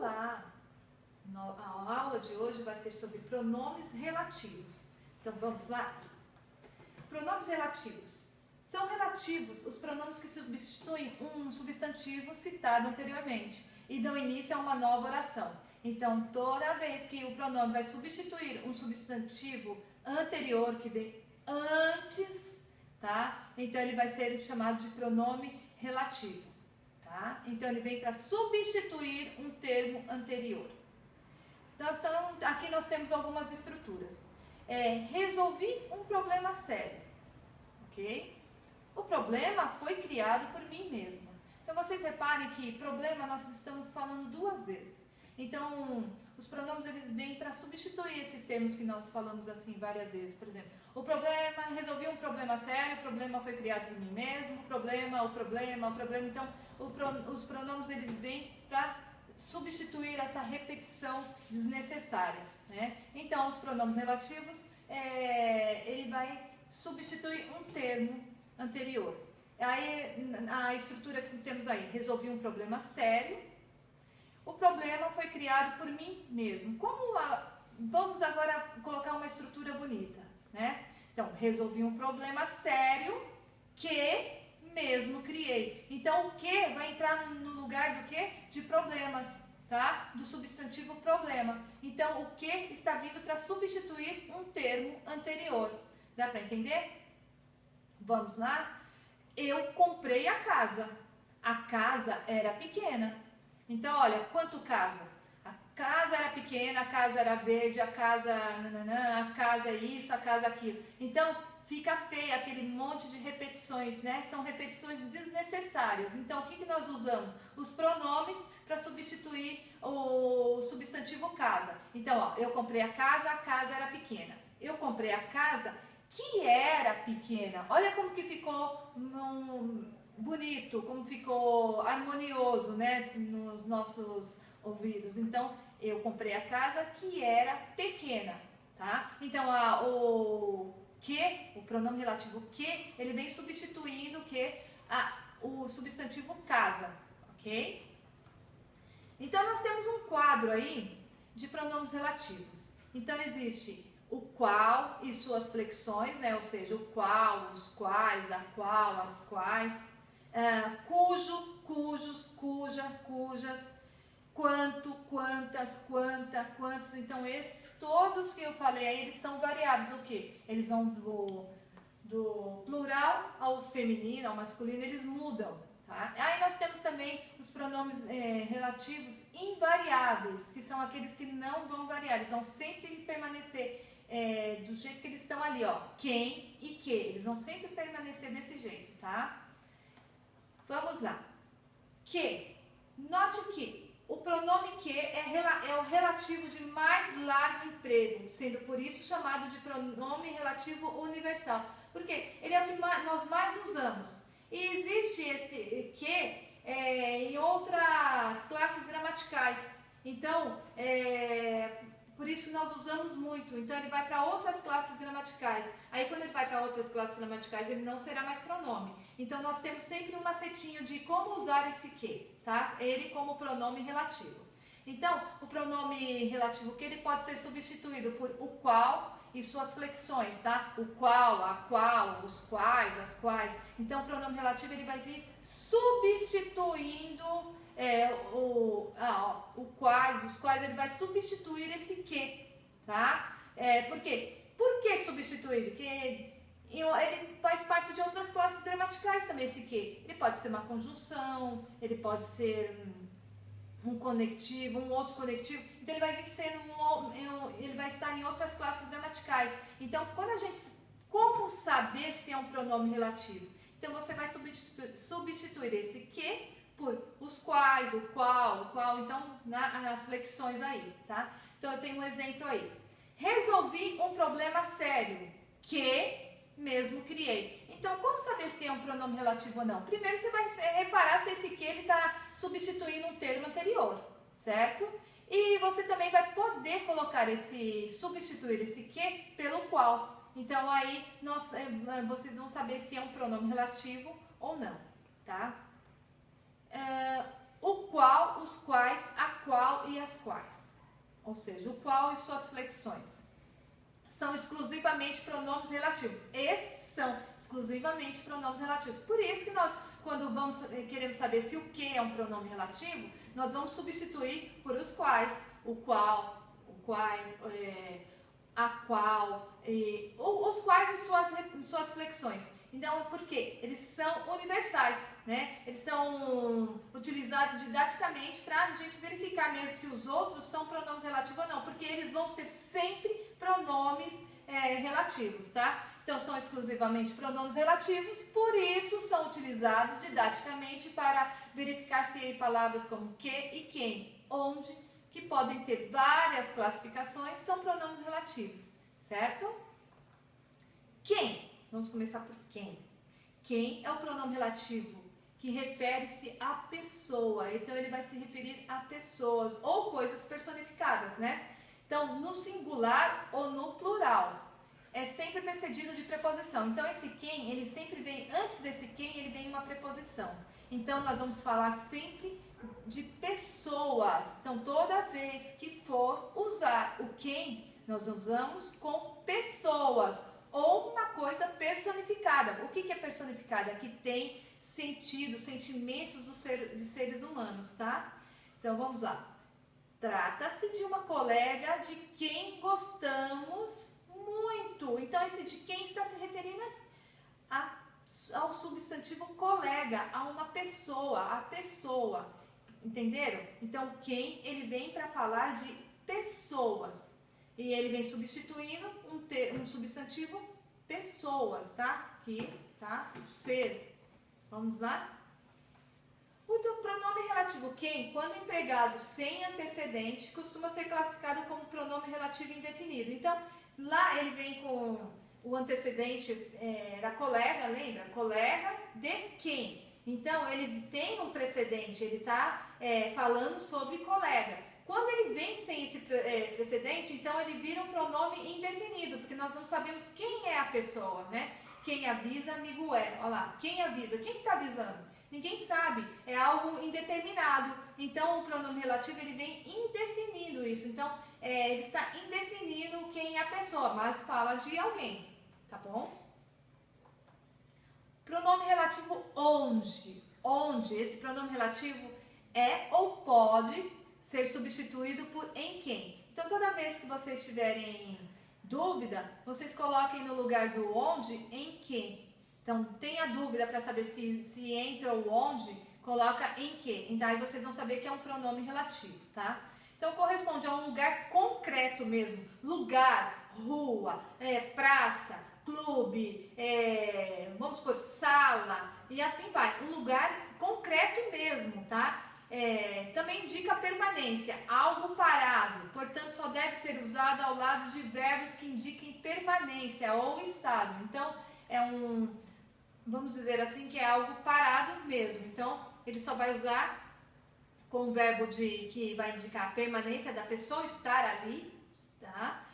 Olá! A aula de hoje vai ser sobre pronomes relativos. Então vamos lá? Pronomes relativos. São relativos os pronomes que substituem um substantivo citado anteriormente e dão início a uma nova oração. Então, toda vez que o pronome vai substituir um substantivo anterior que vem antes, tá? Então ele vai ser chamado de pronome relativo, tá? Então ele vem para substituir um termo anterior. Então, aqui nós temos algumas estruturas. Resolvi um problema sério, ok? O problema foi criado por mim mesma. Então, vocês reparem que problema nós estamos falando duas vezes. Então, os pronomes eles vêm para substituir esses termos que nós falamos assim várias vezes. Por exemplo, o problema, resolvi um problema sério, o problema foi criado por mim mesmo, o problema. Então, os pronomes eles vêm para substituir essa repetição desnecessária, né? Então, os pronomes relativos, ele vai substituir um termo anterior. Aí, a estrutura que temos aí, resolvi um problema sério, o problema foi criado por mim mesmo. Vamos agora colocar uma estrutura bonita, né? Então, resolvi um problema sério que mesmo criei. Então, o que vai entrar no lugar do que? De problemas, tá? Do substantivo problema. Então, o que está vindo para substituir um termo anterior. Dá para entender? Vamos lá? Eu comprei a casa. A casa era pequena. Então, olha, quanto casa? A casa era pequena, a casa era verde, a casa a casa isso, a casa aquilo. Então, fica feio aquele monte de repetições, né? São repetições desnecessárias. Então, o que nós usamos? Os pronomes para substituir o substantivo casa. Então, ó, eu comprei a casa era pequena. Eu comprei a casa que era pequena. Olha como que ficou bonito, como ficou harmonioso, né? Nos nossos ouvidos. Então, eu comprei a casa que era pequena, tá? Então, o pronome relativo que, ele vem substituindo o substantivo casa, ok? Então, nós temos um quadro aí de pronomes relativos. Então, existe o qual e suas flexões, né? Ou seja, o qual, os quais, a qual, as quais, cujo, cujos, cuja, cujas, quanto, quantas, quanta, quantos. Então, esses todos que eu falei aí, eles são variáveis. O quê? Eles vão do plural ao feminino, ao masculino, eles mudam, tá? Aí nós temos também os pronomes relativos invariáveis, que são aqueles que não vão variar, eles vão sempre permanecer do jeito que eles estão ali, ó. Quem e que, eles vão sempre permanecer desse jeito, tá? Vamos lá. Que. Note que o pronome que é o relativo de mais largo emprego, sendo por isso chamado de pronome relativo universal. Porque ele é o que nós mais usamos. E existe esse que em outras classes gramaticais. Então, por isso que nós usamos muito. Então, ele vai para outras classes gramaticais. Aí, quando ele vai para outras classes gramaticais, ele não será mais pronome. Então, nós temos sempre um macetinho de como usar esse que, tá? Ele como pronome relativo. Então, o pronome relativo que ele pode ser substituído por o qual e suas flexões, tá? O qual, a qual, os quais, as quais. Então, o pronome relativo ele vai vir substituindo o quais, os quais, ele vai substituir esse que, tá? Por quê? Por que substituir? Porque ele faz parte de outras classes gramaticais também, esse que. Ele pode ser uma conjunção, ele pode ser um conectivo, um outro conectivo. Então, ele vai vir sendo ele vai estar em outras classes gramaticais. Então, como saber se é um pronome relativo? Então, você vai substituir esse que por os quais, o qual, então, as flexões aí, tá? Então, eu tenho um exemplo aí. Resolvi um problema sério que mesmo criei. Então, como saber se é um pronome relativo ou não? Primeiro, você vai reparar se esse que ele está substituindo um termo anterior, certo? E você também vai poder colocar substituir esse que pelo qual. Então, aí, vocês vão saber se é um pronome relativo ou não, tá? O qual, os quais, a qual e as quais. Ou seja, o qual e suas flexões. São exclusivamente pronomes relativos. Esses são exclusivamente pronomes relativos. Por isso que nós, quando queremos saber se o que é um pronome relativo, nós vamos substituir por os quais, o qual, a qual, os quais e suas flexões. Então, por quê? Eles são universais, né? Eles são utilizados didaticamente para a gente verificar mesmo se os outros são pronomes relativos ou não, porque eles vão ser sempre pronomes relativos, tá? Então, são exclusivamente pronomes relativos, por isso são utilizados didaticamente para verificar se palavras como que e quem, onde, que podem ter várias classificações, são pronomes relativos, certo? Quem? Vamos começar por quem. Quem é o pronome relativo que refere-se à pessoa, então ele vai se referir a pessoas ou coisas personificadas, né? Então, no singular ou no plural. É sempre precedido de preposição. Então, esse quem, ele sempre vem, antes desse quem, ele vem uma preposição. Então, nós vamos falar sempre de pessoas. Então, toda vez que for usar o quem, nós usamos com pessoas ou uma coisa personificada. O que é personificada? É que tem sentido, sentimentos de seres humanos, tá? Então, vamos lá. Trata-se de uma colega de quem gostamos muito. Então, esse de quem está se referindo ao substantivo colega, a uma pessoa, a pessoa. Entenderam? Então, quem, ele vem para falar de pessoas. E ele vem substituindo um substantivo pessoas, tá? Aqui, tá? O ser. Vamos lá? O pronome relativo quem, quando empregado sem antecedente, costuma ser classificado como pronome relativo indefinido. Então, lá ele vem com o antecedente da colega, lembra? Colega de quem? Então, ele tem um precedente, ele está falando sobre colega. Quando ele vem sem esse precedente, então ele vira um pronome indefinido, porque nós não sabemos quem é a pessoa, né? Quem avisa, amigo é. Olha lá, quem avisa? Quem que está avisando? Ninguém sabe, é algo indeterminado. Então, o pronome relativo, ele vem indefinindo isso. Então, ele está indefinindo quem é a pessoa, mas fala de alguém, tá bom? Pronome relativo onde. Onde, esse pronome relativo é ou pode ser substituído por em quem. Então, toda vez que vocês tiverem dúvida, vocês coloquem no lugar do onde, em que. Então, tenha dúvida para saber se entra ou onde, coloca em que. Então, aí vocês vão saber que é um pronome relativo, tá? Então, corresponde a um lugar concreto mesmo. Lugar, rua, praça, clube, vamos supor, sala, e assim vai. Um lugar concreto mesmo, tá? Também indica permanência, algo parado, portanto só deve ser usado ao lado de verbos que indiquem permanência ou estado. Então, vamos dizer assim, que é algo parado mesmo. Então, ele só vai usar com o verbo que vai indicar a permanência da pessoa, estar ali, tá?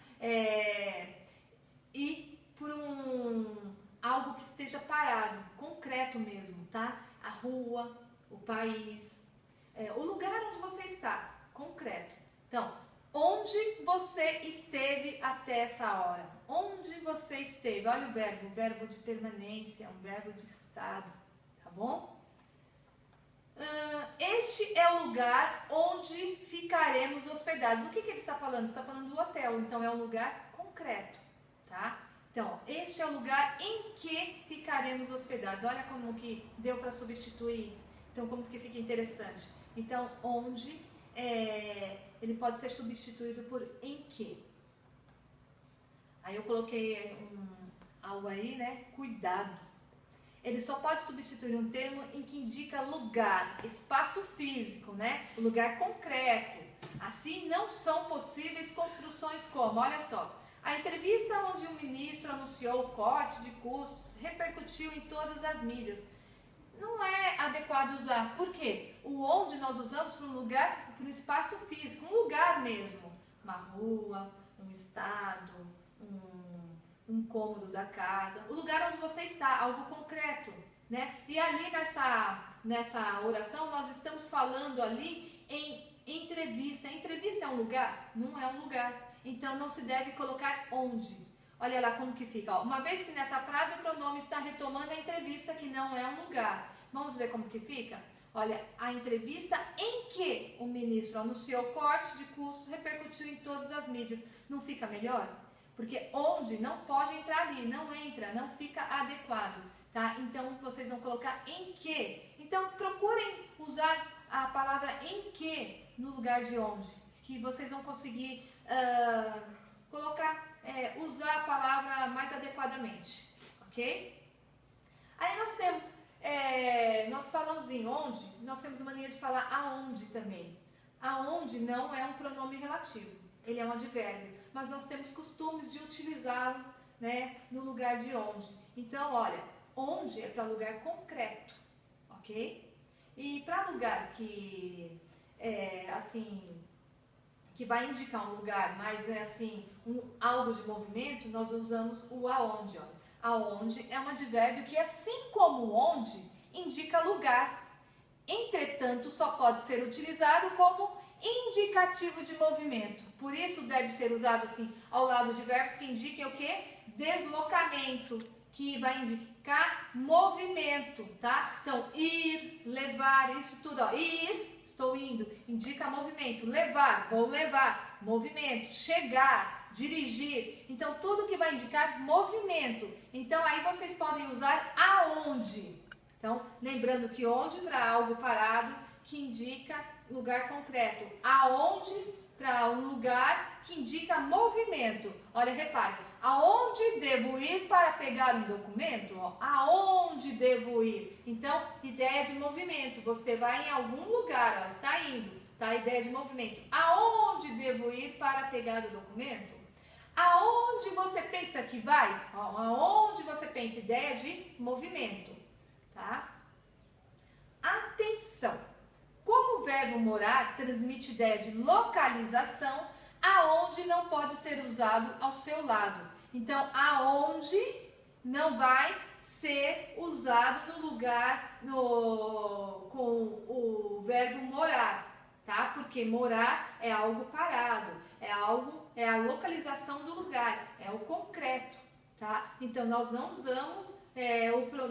E por algo que esteja parado, concreto mesmo, tá? A rua, o país, o lugar onde você está, concreto. Então, onde você esteve até essa hora? Onde você esteve? Olha o verbo de permanência, um verbo de estado, tá bom? Este é o lugar onde ficaremos hospedados. O que ele está falando? Está falando do hotel, então é um lugar concreto, tá? Então, este é o lugar em que ficaremos hospedados. Olha como que deu para substituir. Então, como que fica interessante. Então, onde ele pode ser substituído por em que. Aí eu coloquei algo aí, né? Cuidado. Ele só pode substituir um termo em que indica lugar, espaço físico, né? O lugar concreto. Assim, não são possíveis construções como, olha só, a entrevista onde o ministro anunciou o corte de custos repercutiu em todas as mídias. Não é adequado usar. Por quê? O onde nós usamos para um lugar, para um espaço físico, um lugar mesmo. Uma rua, um estado, um cômodo da casa. O lugar onde você está, algo concreto, né? E ali nessa oração nós estamos falando ali entrevista. Entrevista é um lugar? Não é um lugar. Então não se deve colocar onde. Olha lá como que fica. Ó. Uma vez que nessa frase o pronome está retomando a entrevista, que não é um lugar. Vamos ver como que fica? Olha, a entrevista em que o ministro anunciou corte de custos repercutiu em todas as mídias. Não fica melhor? Porque onde não pode entrar ali, não entra, não fica adequado, tá? Então, vocês vão colocar em que. Então, procurem usar a palavra em que no lugar de onde, que vocês vão conseguir usar a palavra mais adequadamente, ok? Aí nós temos, nós falamos em onde, nós temos a mania de falar aonde também. Aonde não é um pronome relativo, ele é um advérbio, mas nós temos costumes de utilizá-lo, né, no lugar de onde. Então, olha, onde é para lugar concreto, ok? E para lugar que que vai indicar um lugar, mas é assim, algo de movimento, nós usamos o aonde, ó. Aonde é um advérbio que, assim como onde, indica lugar. Entretanto, só pode ser utilizado como indicativo de movimento. Por isso deve ser usado assim ao lado de verbos que indiquem o quê? Deslocamento, que vai indicar movimento, tá? Então, ir, levar, isso tudo, ó. Ir, estou indo, indica movimento. Levar, vou levar, movimento. Chegar, dirigir. Então, tudo que vai indicar movimento. Então, aí vocês podem usar aonde. Então, lembrando que onde para algo parado que indica lugar concreto. Aonde para um lugar que indica movimento. Olha, repare. Aonde devo ir para pegar um documento? Ó, aonde devo ir? Então, ideia de movimento. Você vai em algum lugar, ó, está indo. Tá? A ideia de movimento. Aonde devo ir para pegar o documento? Aonde você pensa que vai? Ó, aonde você pensa? Ideia de movimento. Tá? Atenção! Como o verbo morar transmite ideia de localização, aonde não pode ser usado ao seu lado. Então, aonde não vai ser usado no lugar com o verbo morar, tá? Porque morar é algo parado, é a localização do lugar, é o concreto, tá? Então, nós não usamos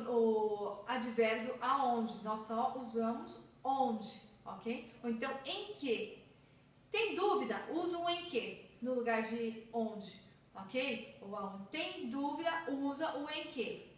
o advérbio aonde, nós só usamos onde, ok? Ou então, em que. Tem dúvida? Usa um em que no lugar de onde, ok? Ou aonde. Tem dúvida? Usa o em que.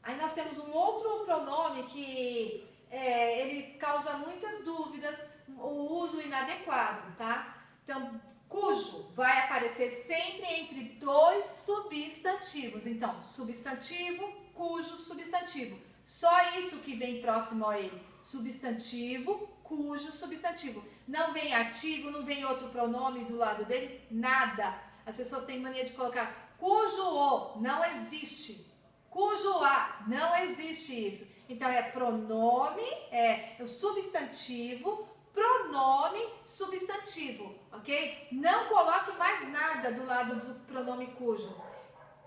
Aí nós temos um outro pronome que ele causa muitas dúvidas, o uso inadequado, tá? Então, cujo vai aparecer sempre entre dois substantivos. Então, substantivo, cujo, substantivo. Só isso que vem próximo a ele. Substantivo, cujo, substantivo. Não vem artigo, não vem outro pronome do lado dele, nada. As pessoas têm mania de colocar cujo o, não existe. Cujo a, não existe isso. Então, é pronome, é o substantivo, pronome, substantivo, ok? Não coloque mais nada do lado do pronome cujo.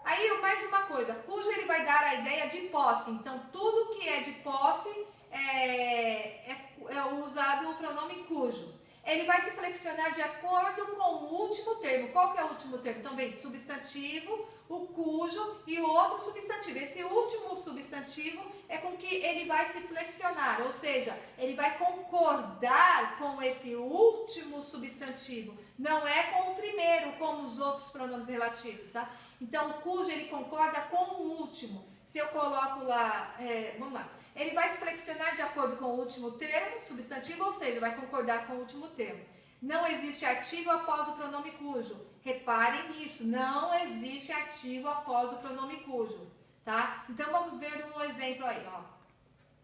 Aí, mais uma coisa, cujo ele vai dar a ideia de posse. Então, tudo que é de posse é usado o pronome cujo. Ele vai se flexionar de acordo com o último termo. Qual que é o último termo? Então, vem substantivo, o cujo e o outro substantivo. Esse último substantivo é com que ele vai se flexionar, ou seja, ele vai concordar com esse último substantivo. Não é com o primeiro, como os outros pronomes relativos, tá? Então, o cujo ele concorda com o último. Se eu coloco lá, vamos lá. Ele vai se flexionar de acordo com o último termo, substantivo, ou seja, vai concordar com o último termo. Não existe artigo após o pronome cujo. Reparem nisso, não existe artigo após o pronome cujo, tá? Então, vamos ver um exemplo aí, ó.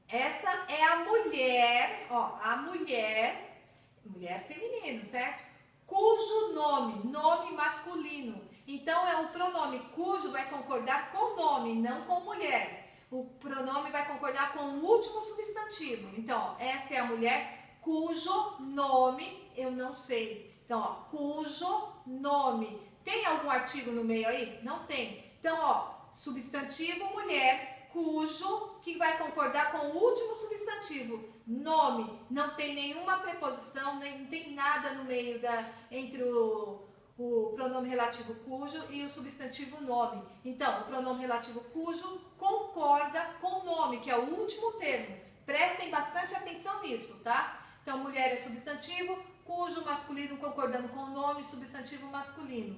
Essa é a mulher, ó, mulher feminino, certo? Cujo nome masculino. Então, é um pronome cujo vai concordar com nome, não com mulher. O pronome vai concordar com o último substantivo. Então, ó, essa é a mulher cujo nome eu não sei. Então, ó, cujo nome. Tem algum artigo no meio aí? Não tem. Então, ó, substantivo mulher, cujo, que vai concordar com o último substantivo. Nome, não tem nenhuma preposição, nem não tem nada no meio entre o pronome relativo cujo e o substantivo nome. Então, o pronome relativo cujo concorda com o nome, que é o último termo. Prestem bastante atenção nisso, tá? Então, mulher é substantivo, cujo masculino concordando com o nome, substantivo masculino.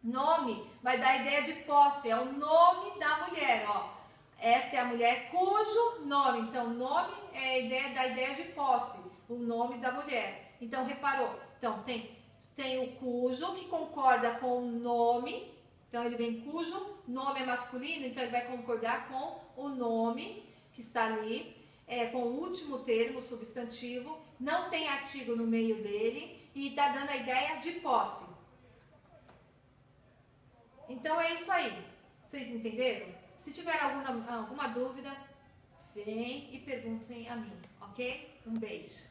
Nome vai dar a ideia de posse, é o nome da mulher, ó. Esta é a mulher cujo nome. Então, nome é da ideia de posse, o nome da mulher. Então, reparou? Então, tem o cujo que concorda com o nome. Então, ele vem cujo, nome é masculino, então ele vai concordar com o nome que está ali, com o último termo, substantivo. Não tem artigo no meio dele e está dando a ideia de posse. Então, é isso aí. Vocês entenderam? Se tiver alguma dúvida, vem e perguntem a mim, ok? Um beijo.